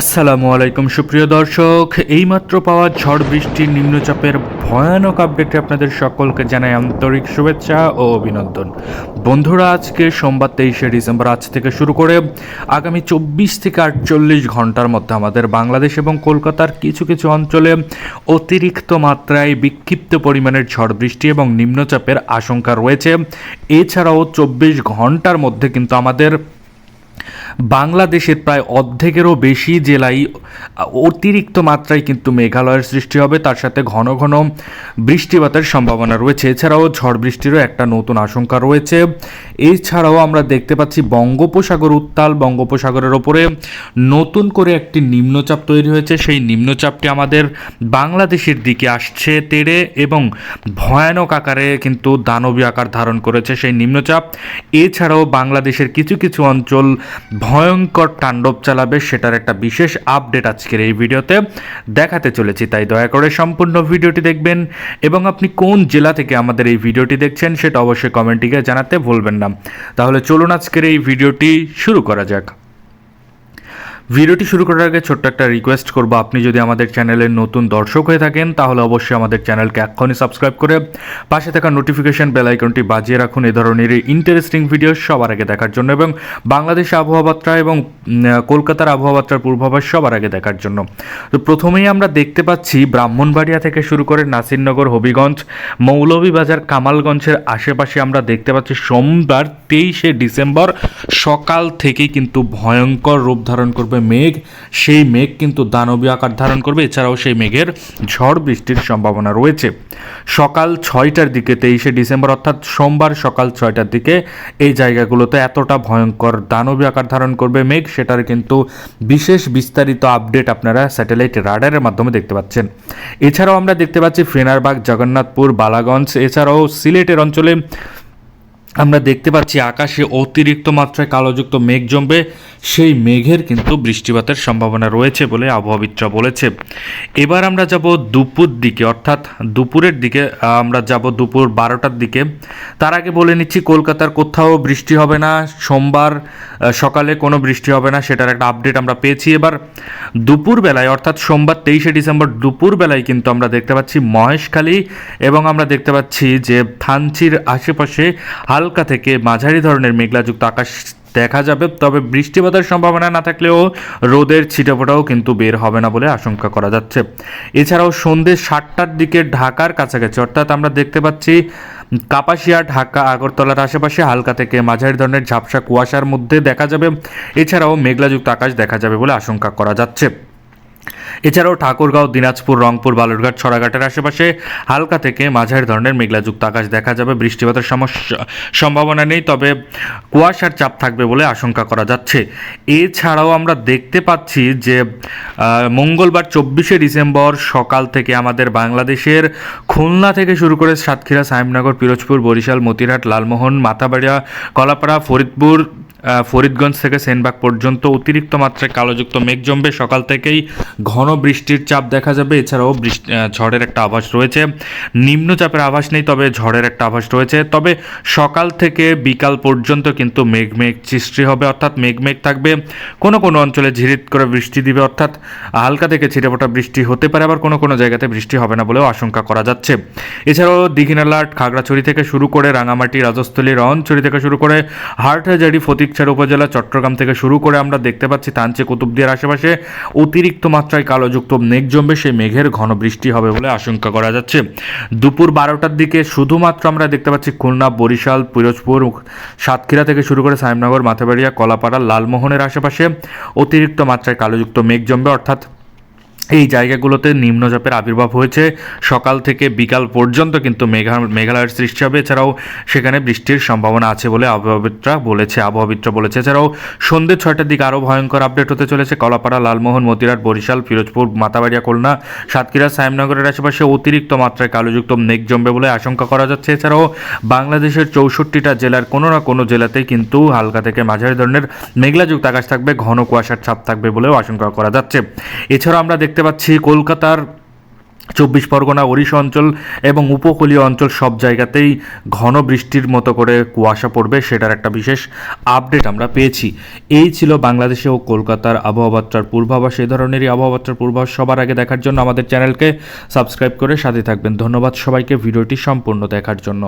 আসসালামু আলাইকুম সুপ্রিয় দর্শক, এইমাত্র পাওয়া ঝড় বৃষ্টির নিম্নচাপের ভয়ানক আপডেটে আপনাদের সকলকে জানাই আন্তরিক শুভেচ্ছা ও অভিনন্দন। বন্ধুরা, আজকে সোমবার 23শে ডিসেম্বর, আজ থেকে শুরু করে আগামী 24 থেকে 48 ঘন্টার মধ্যে আমাদের বাংলাদেশ এবং কলকাতার কিছু কিছু অঞ্চলে অতিরিক্ত মাত্রায় বিক্ষিপ্ত পরিমাণের ঝড় বৃষ্টি এবং নিম্নচাপের আশঙ্কা রয়েছে। এছাড়াও 24 ঘন্টার মধ্যে কিন্তু আমাদের বাংলাদেশের প্রায় অর্ধেকেরও বেশি জেলায় অতিরিক্ত মাত্রায় কিন্তু মেঘালয়ের সৃষ্টি হবে, তার সাথে ঘন ঘন বৃষ্টিপাতের সম্ভাবনা রয়েছে। এছাড়াও ঝড় বৃষ্টিরও একটা নতুন আশঙ্কা রয়েছে। এছাড়াও আমরা দেখতে পাচ্ছি বঙ্গোপসাগর উত্তাল, বঙ্গোপসাগরের ওপরে নতুন করে একটি নিম্নচাপ তৈরি হয়েছে। সেই নিম্নচাপটি আমাদের বাংলাদেশের দিকে আসছে তেড়ে এবং ভয়ানক আকারে কিন্তু দানবী আকার ধারণ করেছে সেই নিম্নচাপ। এছাড়াও বাংলাদেশের কিছু কিছু অঞ্চল ভয়ঙ্কর তাণ্ডব চালাবে, সেটার একটা বিশেষ আপডেট আজকের এই ভিডিওতে দেখাতে চলেছি। তাই দয়া করে সম্পূর্ণ ভিডিওটি দেখবেন এবং আপনি কোন জেলা থেকে আমাদের এই ভিডিওটি দেখছেন সেটা অবশ্যই কমেন্টে জানাতে ভুলবেন না। তাহলে চলুন আজকের এই ভিডিওটি শুরু করা যাক। ভিডিওটি শুরু করার আগে ছোট্ট একটা রিকোয়েস্ট করব, আপনি যদি আমাদের চ্যানেলের নতুন দর্শক হয়ে থাকেন তাহলে অবশ্যই আমাদের চ্যানেলকে এক্ষুনি সাবস্ক্রাইব করে পাশে থাকা নোটিফিকেশন বেল আইকনটি বাজিয়ে রাখুন এই ধরনের ইন্টারেস্টিং ভিডিও সবার আগে দেখার জন্য এবং বাংলাদেশ আবহাওয়া বার্তা এবং কলকাতার আবহাওয়া বার্তার পূর্বাভাস সবার আগে দেখার জন্য। তো প্রথমেই আমরা দেখতে পাচ্ছি ব্রাহ্মণবাড়িয়া থেকে শুরু করে নাসিরনগর, হবিগঞ্জ, মৌলভীবাজার, কামালগঞ্জের আশেপাশে আমরা দেখতে পাচ্ছি সোমবার 23শে ডিসেম্বর সকাল থেকেই কিন্তু ভয়ঙ্কর রূপ ধারণ করবে মেঘ। সেই মেঘ কিন্তু দানবী আকার ধারণ করবে। এছাড়াও সেই মেঘের ঝড় বৃষ্টির সম্ভাবনা রয়েছে। সকাল 6টার দিকে 23শে ডিসেম্বর অর্থাৎ সোমবার সকাল 6টার দিকে এই জায়গাগুলোতে এতটা ভয়ঙ্কর দানবী আকার ধারণ করবে মেঘ, সেটার কিন্তু বিশেষ বিস্তারিত আপডেট আপনারা স্যাটেলাইট রাডারের মাধ্যমে দেখতে পাচ্ছেন। এছাড়াও আমরা দেখতে পাচ্ছি ফেনারবাগ, জগন্নাথপুর, বালাগঞ্জ, এছাড়াও সিলেটের অঞ্চলে আমরা দেখতে পাচ্ছি আকাশে অতিরিক্ত মাত্রায় কালোযুক্ত মেঘ জমবে। সেই মেঘের কিন্তু বৃষ্টিপাতের সম্ভাবনা রয়েছে বলে আবহাওয়াবিদরা বলেছে। এবার আমরা যাব দুপুর দিকে, অর্থাৎ দুপুরের দিকে আমরা যাব দুপুর 12টার দিকে। তার আগে বলে নিচ্ছি কলকাতার কোথাও বৃষ্টি হবে না, সোমবার সকালে কোনো বৃষ্টি হবে না, সেটার একটা আপডেট আমরা পেয়েছি। এবার দুপুরবেলায় অর্থাৎ সোমবার 23শে ডিসেম্বর দুপুরবেলায় কিন্তু আমরা দেখতে পাচ্ছি মহেশখালী এবং আমরা দেখতে পাচ্ছি যে থানচির আশেপাশে হালকা থেকে মাঝারি ধরনের মেঘলাযুক্ত আকাশ দেখা যাবে। তবে বৃষ্টিপাতের সম্ভাবনা না থাকলেও রোদের ছিটেফোঁটাও কিন্তু বের হবে না বলে আশঙ্কা করা যাচ্ছে। এছাড়াও সন্ধ্যে 7টার দিকে ঢাকার কাছাকাছি অর্থাৎ আমরা দেখতে পাচ্ছি কাপাসিয়া, ঢাকা, আগরতলার আশেপাশে হালকা থেকে মাঝারি ধরনের ঝাপসা কুয়াশার মধ্যে দেখা যাবে। এছাড়াও মেঘলাযুক্ত আকাশ দেখা যাবে বলে আশঙ্কা করা যাচ্ছে। এছাড়াও ঠাকুরগাঁও, দিনাজপুর, রংপুর, বালুরঘাট, ছড়াঘাটের আশেপাশে হালকা থেকে মাঝারি ধরনের মেঘলাযুক্ত আকাশ দেখা যাবে। বৃষ্টিপাতের সম্ভাবনা নেই, তবে কুয়াশার চাপ থাকবে বলে আশঙ্কা করা যাচ্ছে। এছাড়াও আমরা দেখতে পাচ্ছি যে মঙ্গলবার 24শে ডিসেম্বর সকাল থেকে আমাদের বাংলাদেশের খুলনা থেকে শুরু করে সাতক্ষীরা, সাহেবনগর, পিরোজপুর, বরিশাল, মতিরহাট, লালমোহন, মাথাবাড়িয়া, কলাপাড়া, ফরিদগঞ্জ থেকে সেনবাগ পর্যন্ত অতিরিক্ত মাত্রায় কালোযুক্ত মেঘ জমবে। সকাল থেকেই ঘন বৃষ্টির চাপ দেখা যাবে। এছাড়াও ঝড়ের একটা আভাস রয়েছে। নিম্নচাপের আভাস নেই, তবে ঝড়ের একটা আভাস রয়েছে। তবে সকাল থেকে বিকাল পর্যন্ত কিন্তু মেঘ সৃষ্টি হবে, অর্থাৎ মেঘ থাকবে। কোনো কোনো অঞ্চলে ঝিরিত করে বৃষ্টি দিবে, অর্থাৎ হালকা থেকে ছিটেফোঁটা বৃষ্টি হতে পারে, আবার কোনো কোনো জায়গাতে বৃষ্টি হবে না বলেও আশঙ্কা করা যাচ্ছে। এছাড়াও দীঘিনালা, খাগড়াছড়ি থেকে শুরু করে রাঙামাটি, রাজস্থলী, রওয়ানছড়ি থেকে শুরু করে হাটহাজারী, ফটিকছড়ি উপজেলা, চট্টগ্রাম থেকে শুরু করে আমরা দেখতে পাচ্ছি থানচি, কুতুবদিয়ার আশেপাশে অতিরিক্ত মাত্রায় কালোযুক্ত মেঘ জমবে। সেই মেঘের ঘন বৃষ্টি হবে বলে আশঙ্কা করা যাচ্ছে। দুপুর 12টার দিকে শুধুমাত্র আমরা দেখতে পাচ্ছি খুলনা, বরিশাল, পিরোজপুর, সাতক্ষীরা থেকে শুরু করে সাহেবনগর, মাথাবাড়িয়া, কলাপাড়া, লালমোহনের আশেপাশে অতিরিক্ত মাত্রায় কালোযুক্ত মেঘ জমবে, অর্থাৎ এই জায়গাগুলোতে নিম্নচাপের আবির্ভাব হয়েছে। সকাল থেকে বিকাল পর্যন্ত কিন্তু মেঘালয়ের সৃষ্টি হবে। এছাড়াও সেখানে বৃষ্টির সম্ভাবনা আছে বলে আবহাওয়াবিদরা বলেছে। এছাড়াও সন্ধ্যে 6টার দিকে আরও ভয়ঙ্কর আপডেট হতে চলেছে। কলাপাড়া, লালমোহন, মতিরাট, বরিশাল, পিরোজপুর, মাথাবাড়িয়া, খুলনা, সাতক্ষীরা, সাহেবনগরের আশেপাশে অতিরিক্ত মাত্রায় কালোযুক্ত মেঘ জমবে বলে আশঙ্কা করা যাচ্ছে। এছাড়াও বাংলাদেশের 64টা জেলার কোনো না কোনো জেলাতেই কিন্তু হালকা থেকে মাঝারি ধরনের মেঘলাযুক্ত আকাশ থাকবে, ঘন কুয়াশার ছাপ থাকবে বলেও আশঙ্কা করা যাচ্ছে। এছাড়াও আমরা দেখতে পাচ্ছি কলকাতার পরগনা, ওড়িশা অঞ্চল এবং উপকূলীয় অঞ্চল সব জায়গাতেই ঘন বৃষ্টির মতো করে কুয়াশা পড়বে, সেটার একটা বিশেষ আপডেট আমরা পেয়েছি। এই ছিল বাংলাদেশে ও কলকাতার আবহাওয়াবার্তার পূর্বাভাস। এই ধরনেরই আবহাওয়াবার্তার পূর্বাভাস সবার আগে দেখার জন্য আমাদের চ্যানেলকে সাবস্ক্রাইব করে সাথে থাকবেন। ধন্যবাদ সবাইকে ভিডিওটি সম্পূর্ণ দেখার জন্য।